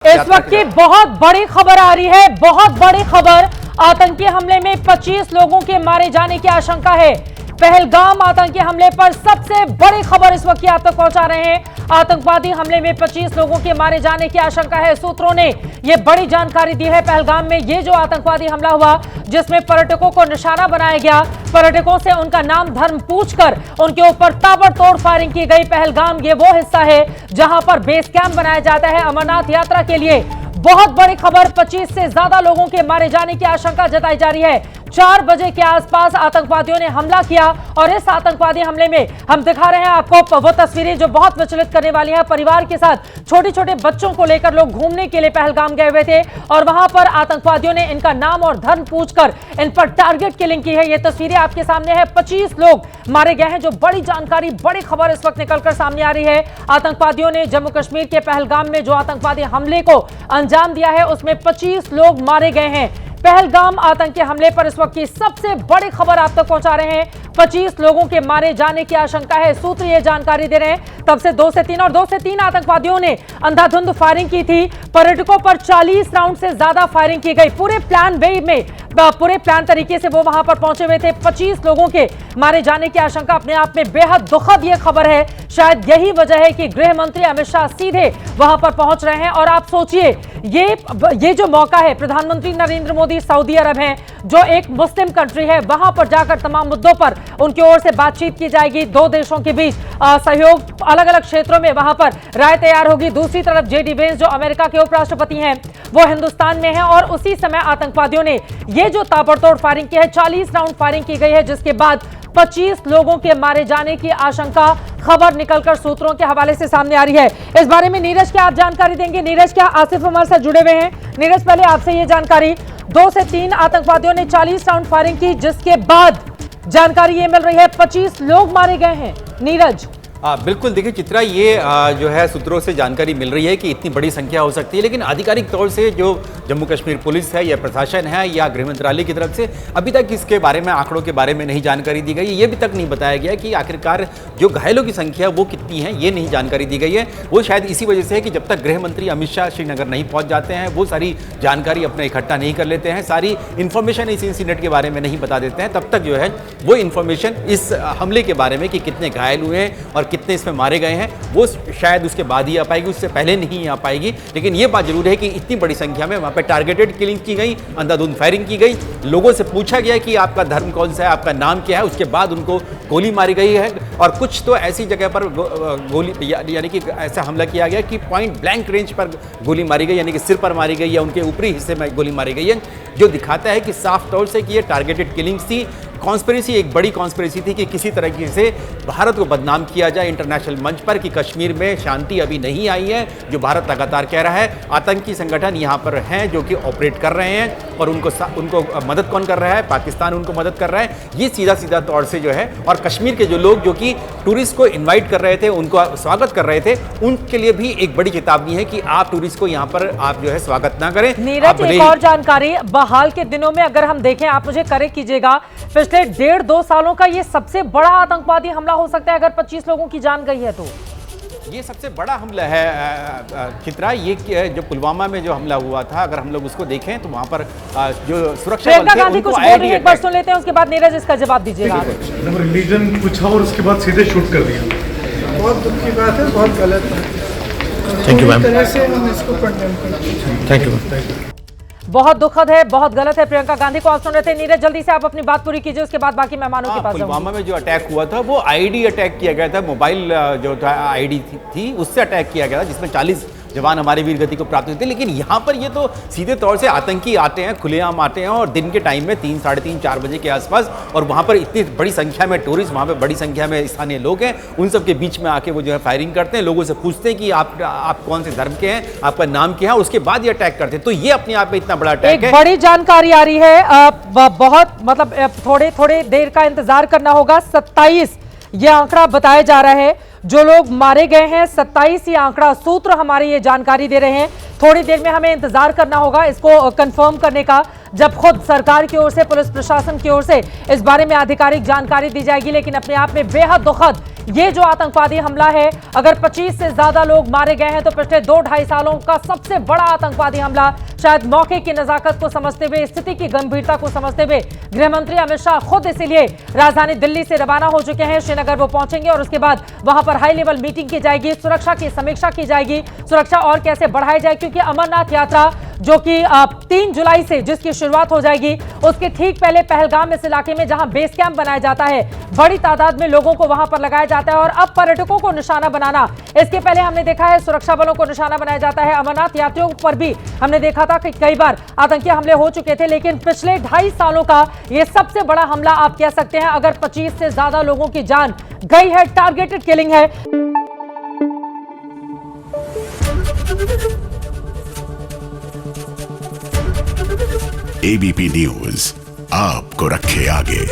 इस वक्त की बहुत बड़ी खबर आ रही है, बहुत बड़ी खबर। आतंकी हमले में 25 लोगों के मारे जाने की आशंका है। पहलगाम आतंकी हमले पर सबसे बड़ी खबर इस वक्त आप तक पहुंचा रहे हैं। आतंकवादी हमले में 25 लोगों के मारे जाने की आशंका है। सूत्रों ने यह बड़ी जानकारी दी है। पहलगाम में ये जो आतंकवादी हमला हुआ, जिसमें पर्यटकों को निशाना बनाया गया, पर्यटकों से उनका नाम धर्म पूछकर उनके ऊपर ताबड़तोड़ फायरिंग की गई। पहलगाम ये वो हिस्सा है जहां पर बेस कैंप बनाया जाता है अमरनाथ यात्रा के लिए। बहुत बड़ी खबर, 25 से ज्यादा लोगों के मारे जाने की आशंका जताई जा रही है। 4 बजे के आसपास आतंकवादियों ने हमला किया और इस आतंकवादी हमले में हम दिखा रहे हैं आपको वो तस्वीरें जो बहुत विचलित करने वाली हैं। परिवार के साथ छोटे छोटे बच्चों को लेकर लोग घूमने के लिए पहलगाम गए हुए थे और वहां पर आतंकवादियों ने इनका नाम और धर्म पूछकर इन पर टारगेट किलिंग की है। ये तस्वीरें आपके सामने है। 25 लोग मारे गए हैं। जो बड़ी जानकारी, बड़ी खबर इस वक्त निकलकर सामने आ रही है। आतंकवादियों ने जम्मू कश्मीर के पहलगाम में जो आतंकवादी हमले को अंजाम दिया है, उसमें 25 लोग मारे गए हैं। पहलगाम आतंकी हमले पर इस वक्त की सबसे बड़ी खबर आप तक पहुंचा रहे हैं। 25 लोगों के मारे जाने की आशंका है। सूत्र ये जानकारी दे रहे हैं। तब से 2 से 3 और 2 से 3 आतंकवादियों ने अंधाधुंध फायरिंग की थी। पर्यटकों पर 40 राउंड से ज्यादा फायरिंग की गई। पूरे प्लान तरीके से वो वहां पर पहुंचे हुए थे। 25 लोगों के मारे जाने की आशंका अपने आप में बेहद दुखद ये खबर है। शायद यही वजह है कि गृह मंत्री अमित शाह सीधे वहां पर पहुंच रहे हैं। और आप सोचिए, ये जो मौका है, प्रधानमंत्री नरेंद्र मोदी सऊदी अरब हैं, जो एक मुस्लिम कंट्री है, वहां पर जाकर तमाम मुद्दों पर उनकी ओर से बातचीत की जाएगी। 2 देशों के बीच सहयोग अलग अलग क्षेत्रों में वहां पर राय तैयार होगी। दूसरी तरफ जेडी वेंस जो अमेरिका के उपराष्ट्रपति हैं, वो हिंदुस्तान में हैं और उसी समय आतंकवादियों ने ये जो ताबड़तोड़ फायरिंग की है, 40 राउंड फायरिंग की गई है, जिसके बाद 25 लोगों के मारे जाने की आशंका खबर निकलकर सूत्रों के हवाले से सामने आ रही है। इस बारे में नीरज क्या आप जानकारी देंगे? नीरज, क्या आसिफ हमारे साथ जुड़े हुए हैं? नीरज, पहले आपसे ये जानकारी, 2 से 3 आतंकवादियों ने 40 राउंड फायरिंग की, जिसके बाद जानकारी ये मिल रही है 25 लोग मारे गए हैं। नीरज, बिल्कुल, देखिए चित्रा, ये जो है सूत्रों से जानकारी मिल रही है कि इतनी बड़ी संख्या हो सकती है, लेकिन आधिकारिक तौर से जो जम्मू कश्मीर पुलिस है या प्रशासन है या गृह मंत्रालय की तरफ से अभी तक इसके बारे में, आंकड़ों के बारे में नहीं जानकारी दी गई है। ये भी तक नहीं बताया गया कि आखिरकार जो घायलों की संख्या वो कितनी है, ये नहीं जानकारी दी गई है। वो शायद इसी वजह से है कि जब तक गृह मंत्री अमित शाह श्रीनगर नहीं पहुँच जाते हैं, वो सारी जानकारी अपने इकट्ठा नहीं कर लेते हैं, सारी इन्फॉर्मेशन इस इंसिडेंट के बारे में नहीं बता देते हैं, तब तक जो है वो इन्फॉर्मेशन इस हमले के बारे में कि कितने घायल हुए हैं और कितने इसमें मारे गए हैं, वो शायद उसके बाद ही आ पाएगी, उससे पहले नहीं आ पाएगी। लेकिन ये बात जरूर है कि इतनी बड़ी संख्या में वहां पे टारगेटेड किलिंग की गई, अंधाधुंध फायरिंग की गई। लोगों से पूछा गया कि आपका धर्म कौन सा है, आपका नाम क्या है, उसके बाद उनको गोली मारी गई है। और कुछ तो ऐसी जगह पर गोली यानी कि ऐसा हमला किया गया कि पॉइंट ब्लैंक रेंज पर गोली मारी गई, यानी कि सिर पर मारी गई या उनके ऊपरी हिस्से में गोली मारी गई है, जो दिखाता है कि साफ तौर से कि ये टारगेटेड किलिंग्स थी। कॉन्स्पिरेसी, एक बड़ी कॉन्स्पिरेसी थी कि किसी तरह से भारत को बदनाम किया जाए इंटरनेशनल मंच पर कि कश्मीर में शांति अभी नहीं आई है, जो भारत लगातार कह रहा है। आतंकी संगठन यहाँ पर हैं जो कि ऑपरेट कर रहे हैं और उनको मदद कौन कर रहा है? पाकिस्तान उनको मदद कर रहा है। ये सीधा तौर से जो है, और कश्मीर के जो लोग जो कि टूरिस्ट को इन्वाइट कर रहे थे, उनको स्वागत कर रहे थे, उनके लिए भी एक बड़ी चेतावनी है कि आप टूरिस्ट को यहाँ पर आप जो है स्वागत ना करें। नीरज, एक और जानकारी, बहाल के दिनों में अगर हम देखें, आप मुझे करेक्ट कीजिएगा, पिछले 1.5-2 सालों का ये सबसे बड़ा आतंकवादी हमला हो सकता है अगर 25 लोगों की जान गई है तो। ये सबसे बड़ा हमला है चित्रा। ये जो पुलवामा में जो हमला हुआ था, अगर हम लोग उसको देखें तो वहां पर जो सुरक्षा बल थे उनको आईडी एक बार सुन लेते हैं, उसके बाद नीरज इसका जवाब दीजिएगा। रिलीजन पूछा और उसके बाद सीधे शूट कर दिया। बहुत दुख की बात है, बहुत गलत है। Thank you ma'am. तरह से हम इसको कंडेम करते हैं। Thank you. बहुत दुखद है, बहुत गलत है। प्रियंका गांधी को आप सुन रहे थे। नीरज, जल्दी से आप अपनी बात पूरी कीजिए, उसके बाद बाकी मेहमानों के पास जाऊंगी। पुलवामा में जो अटैक हुआ था वो आईडी अटैक किया गया था, मोबाइल जो था आईडी थी उससे अटैक किया गया था, जिसमें 40 जवान हमारे वीर गति को प्राप्त हुए थे। लेकिन यहाँ पर ये तो सीधे तौर से आतंकी आते हैं, खुलेआम आते हैं और दिन के टाइम में 3, साढ़े 3, 4 बजे के आसपास, और वहाँ पर इतनी बड़ी संख्या में टूरिस्ट, वहाँ पर बड़ी संख्या में स्थानीय लोग हैं, उन सब के बीच में आके वो जो है फायरिंग करते हैं, लोगों से पूछते हैं कि आप कौन से धर्म के हैं, आपका नाम क्या है, उसके बाद ये अटैक करते हैं। तो ये अपने आप में इतना बड़ा अटैक है। बड़ी जानकारी आ रही है, बहुत मतलब थोड़े देर का इंतजार करना होगा। 27 ये आंकड़ा बताया जा रहा है, जो लोग मारे गए हैं 27 ये आंकड़ा, सूत्र हमारे ये जानकारी दे रहे हैं। थोड़ी देर में हमें इंतजार करना होगा इसको कंफर्म करने का, जब खुद सरकार की ओर से, पुलिस प्रशासन की ओर से इस बारे में आधिकारिक जानकारी दी जाएगी। लेकिन अपने आप में बेहद दुखद ये जो आतंकवादी हमला है, अगर 25 से ज्यादा लोग मारे गए हैं तो पिछले 2-2.5 सालों का सबसे बड़ा आतंकवादी हमला। शायद मौके की नजाकत को समझते हुए, स्थिति की गंभीरता को समझते हुए गृह मंत्री अमित शाह खुद इसीलिए राजधानी दिल्ली से रवाना हो चुके हैं। श्रीनगर वो पहुंचेंगे और उसके बाद वहां पर हाई लेवल मीटिंग की जाएगी, सुरक्षा की समीक्षा की जाएगी, सुरक्षा और कैसे बढ़ाई जाए, क्योंकि अमरनाथ यात्रा जो कि 3 जुलाई से जिसकी शुरुआत हो जाएगी, उसके ठीक पहले पहलगाम इस इलाके में जहां बेस कैंप बनाया जाता है, बड़ी तादाद में लोगों को वहां पर लगाया जाता है और अब पर्यटकों को निशाना बनाना, इसके पहले हमने देखा है सुरक्षा बलों को निशाना बनाया जाता है। अमरनाथ यात्रियों पर भी हमने देखा था कि कई बार आतंकी हमले हो चुके थे, लेकिन पिछले 2.5 सालों का यह सबसे बड़ा हमला आप कह सकते हैं। अगर 25 से ज्यादा लोगों की जान गई है, टारगेटेड किलिंग है। एबीपी न्यूज आपको रखे आगे।